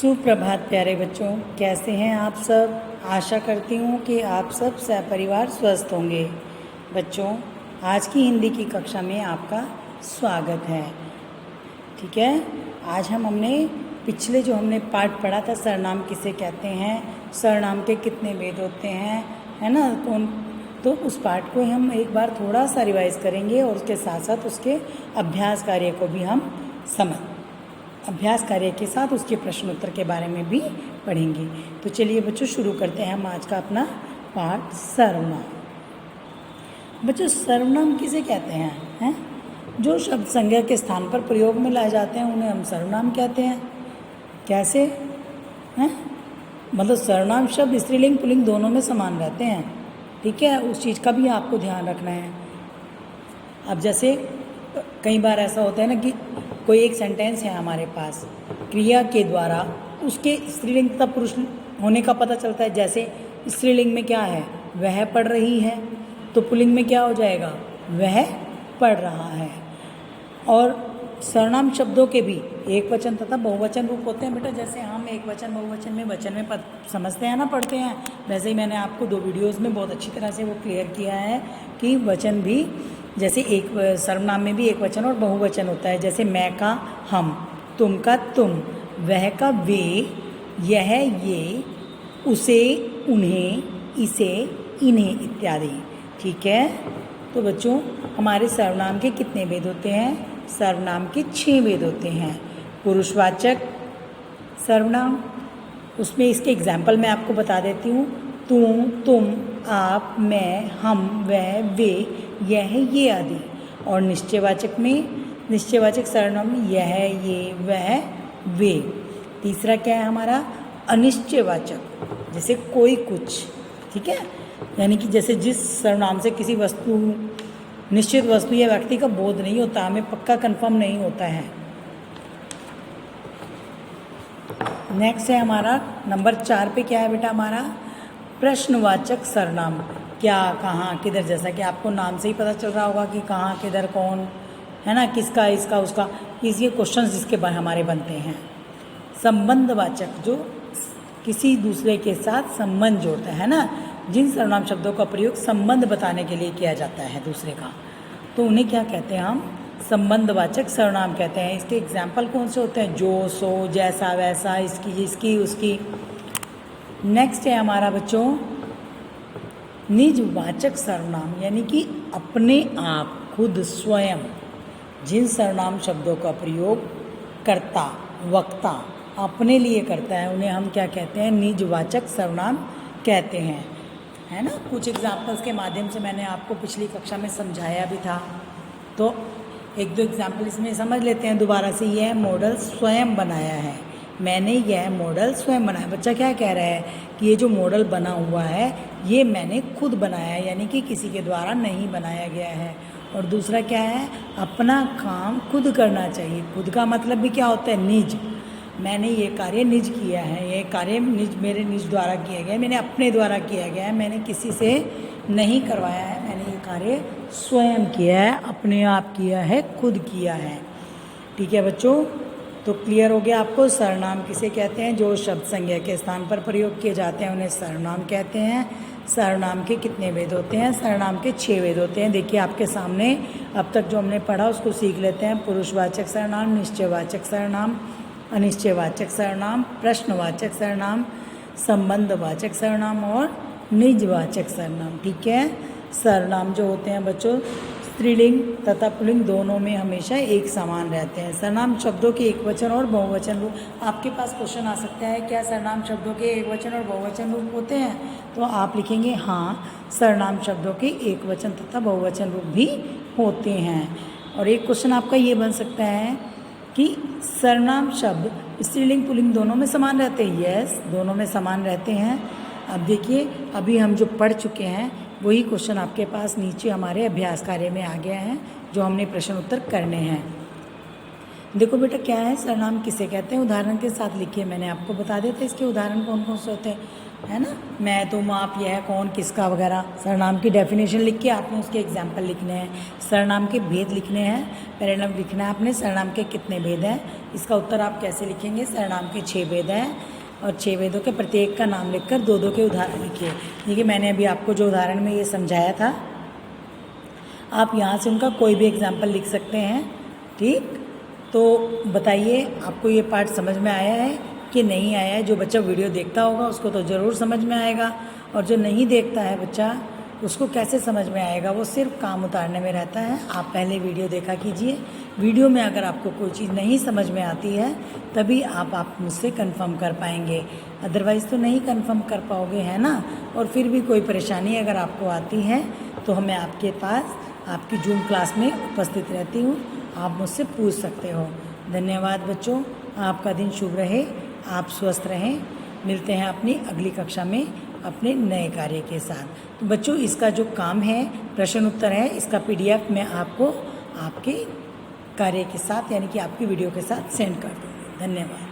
सुप्रभात प्यारे बच्चों, कैसे हैं आप सब। आशा करती हूँ कि आप सब सपरिवार स्वस्थ होंगे। बच्चों, आज की हिंदी की कक्षा में आपका स्वागत है। ठीक है, आज हमने पिछले जो हमने पाठ पढ़ा था, सर्वनाम किसे कहते हैं, सर्वनाम के कितने भेद होते हैं, है ना, तो उस पाठ को हम एक बार थोड़ा सा रिवाइज करेंगे और उसके साथ साथ उसके अभ्यास कार्य को भी हम अभ्यास कार्य के साथ उसके प्रश्न उत्तर के बारे में भी पढ़ेंगे। तो चलिए बच्चों, शुरू करते हैं हम आज का अपना पाठ सर्वनाम। बच्चों, सर्वनाम किसे कहते हैं? जो शब्द संज्ञा के स्थान पर प्रयोग में लाए जाते हैं उन्हें हम सर्वनाम कहते हैं। कैसे हैं? मतलब सर्वनाम शब्द स्त्रीलिंग पुल्लिंग दोनों में समान रहते हैं। ठीक है, उस चीज़ का भी आपको ध्यान रखना है। अब जैसे कई बार ऐसा होता है ना कि कोई एक सेंटेंस है हमारे पास, क्रिया के द्वारा उसके स्त्रीलिंग तथा पुरुष होने का पता चलता है। जैसे स्त्रीलिंग में क्या है, वह पढ़ रही है, तो पुल्लिंग में क्या हो जाएगा, वह पढ़ रहा है। और सर्वनाम शब्दों के भी एक वचन तथा बहुवचन रूप होते हैं। बेटा, जैसे हम एक वचन बहुवचन में वचन में समझते हैं ना, पढ़ते हैं, वैसे ही मैंने आपको 2 वीडियोज़ में बहुत अच्छी तरह से वो क्लियर किया है कि वचन भी, जैसे एक सर्वनाम में भी एक वचन और बहुवचन होता है। जैसे मैं का हम, तुम का तुम, वह का वे, यह ये, उसे उन्हें, इसे इन्हें इत्यादि। ठीक है, तो बच्चों हमारे सर्वनाम के कितने भेद होते हैं? सर्वनाम के 6 भेद होते हैं। पुरुषवाचक सर्वनाम, उसमें इसके एग्जाम्पल मैं आपको बता देती हूँ। तू, तुम, आप, मैं, हम, वह, वे, यह, ये आदि। और निश्चयवाचक में, निश्चयवाचक सर्वनाम में यह, ये, वह, वे। तीसरा क्या है हमारा? अनिश्चयवाचक, जैसे कोई कुछ। ठीक है, यानी कि जैसे जिस सर्वनाम से किसी वस्तु, निश्चित वस्तु या व्यक्ति का बोध नहीं होता, हमें पक्का कंफर्म नहीं होता है। नेक्स्ट है हमारा नंबर 4 पे क्या है बेटा हमारा? प्रश्नवाचक सर्वनाम। क्या, कहाँ, किधर, जैसा कि आपको नाम से ही पता चल रहा होगा कि कहाँ, किधर, कौन, है ना, किसका, इसका, उसका, ये क्वेश्चन जिसके बारे हमारे बनते हैं। संबंधवाचक, जो किसी दूसरे के साथ संबंध जोड़ता है ना, जिन सर्वनाम शब्दों का प्रयोग संबंध बताने के लिए किया जाता है दूसरे का, तो उन्हें क्या कहते हैं हम? संबंधवाचक सर्वनाम कहते हैं। इसके एग्जाम्पल कौन से होते हैं? जो, सो, जैसा, वैसा, इसकी, इसकी, उसकी। नेक्स्ट है हमारा बच्चों निजवाचक सर्वनाम, यानी कि अपने आप, खुद, स्वयं जिन सर्वनाम शब्दों का प्रयोग कर्ता, वक्ता अपने लिए करता है उन्हें हम क्या कहते हैं? निजवाचक सर्वनाम कहते हैं। है ना, कुछ एग्जाम्पल्स के माध्यम से मैंने आपको पिछली कक्षा में समझाया भी था, तो 1-2 एग्जाम्पल इसमें समझ लेते हैं दोबारा से। यह मॉडल स्वयं बनाया है, मैंने यह मॉडल स्वयं बनाया। बच्चा क्या कह रहा है कि ये जो मॉडल बना हुआ है ये मैंने खुद बनाया है, यानी कि किसी के द्वारा नहीं बनाया गया है। और दूसरा क्या है? अपना काम खुद करना चाहिए। खुद का मतलब भी क्या होता है? निज। मैंने ये कार्य निज किया है, ये कार्य मेरे निज द्वारा किया गया है, मैंने अपने द्वारा किया गया है, मैंने किसी से नहीं करवाया है, मैंने ये कार्य स्वयं किया है, अपने आप किया है, खुद किया है। ठीक है बच्चों, तो क्लियर हो गया आपको सर्वनाम किसे कहते हैं? जो शब्द संज्ञा के स्थान पर प्रयोग किए जाते हैं उन्हें सर्वनाम कहते हैं। सर्वनाम के कितने भेद होते हैं? सर्वनाम के 6 भेद होते हैं। देखिए आपके सामने अब तक जो हमने पढ़ा उसको सीख लेते हैं। पुरुषवाचक सर्वनाम, निश्चयवाचक सर्वनाम, अनिश्चयवाचक सर्वनाम, प्रश्नवाचक सर्वनाम, संबंधवाचक सर्वनाम और निजवाचक सर्वनाम। ठीक है, सर्वनाम जो होते हैं बच्चों स्त्रीलिंग तथा पुल्लिंग दोनों में हमेशा एक समान रहते हैं। सर्वनाम शब्दों के एक वचन और बहुवचन रूप, आपके पास क्वेश्चन आ सकता है क्या सर्वनाम शब्दों के एक वचन और बहुवचन रूप होते हैं? तो आप लिखेंगे हाँ, सर्वनाम शब्दों के एक वचन तथा बहुवचन रूप भी होते हैं। और एक क्वेश्चन आपका ये बन सकता है कि सर्वनाम शब्द स्त्रीलिंग पुल्लिंग दोनों में समान रहते हैं? यस, दोनों में समान रहते हैं। अब देखिए, अभी हम जो पढ़ चुके हैं वही क्वेश्चन आपके पास नीचे हमारे अभ्यास कार्य में आ गया है, जो हमने प्रश्न उत्तर करने हैं। देखो बेटा, क्या है सर्वनाम किसे कहते हैं? उदाहरण के साथ लिखिए। मैंने आपको बता दिया था इसके उदाहरण कौन कौन से होते हैं। है ना। मैं, तुम, आप, यह, कौन, किसका वगैरह सर्वनाम की डेफिनेशन लिख के आपने उसके एग्जाम्पल लिखने हैं। सर्वनाम के भेद लिखने हैं, परिणाम लिखना है आपने। सर्वनाम के कितने भेद हैं, इसका उत्तर आप कैसे लिखेंगे। सर्वनाम के 6 भेद हैं और 6 भेदों के प्रत्येक का नाम लिखकर 2-2 के उदाहरण लिखिए। देखिए मैंने अभी आपको जो उदाहरण में ये समझाया था, आप यहाँ से उनका कोई भी एग्जाम्पल लिख सकते हैं। ठीक, तो बताइए आपको ये पार्ट समझ में आया है कि नहीं आया है। जो बच्चा वीडियो देखता होगा उसको तो ज़रूर समझ में आएगा, और जो नहीं देखता है बच्चा उसको कैसे समझ में आएगा, वो सिर्फ काम उतारने में रहता है। आप पहले वीडियो देखा कीजिए। वीडियो में अगर आपको कोई चीज़ नहीं समझ में आती है तभी आप मुझसे कंफर्म कर पाएंगे, अदरवाइज़ तो नहीं कंफर्म कर पाओगे, है ना। और फिर भी कोई परेशानी अगर आपको आती है तो मैं आपके पास आपकी जूम क्लास में उपस्थित रहती हूँ, आप मुझसे पूछ सकते हो। धन्यवाद बच्चों, आपका दिन शुभ रहे, आप स्वस्थ रहें। मिलते हैं अपनी अगली कक्षा में अपने नए कार्य के साथ। तो बच्चों इसका जो काम है, प्रश्न उत्तर है, इसका PDF मैं आपको आपके कार्य के साथ यानी कि आपकी वीडियो के साथ सेंड कर दूँगी। धन्यवाद।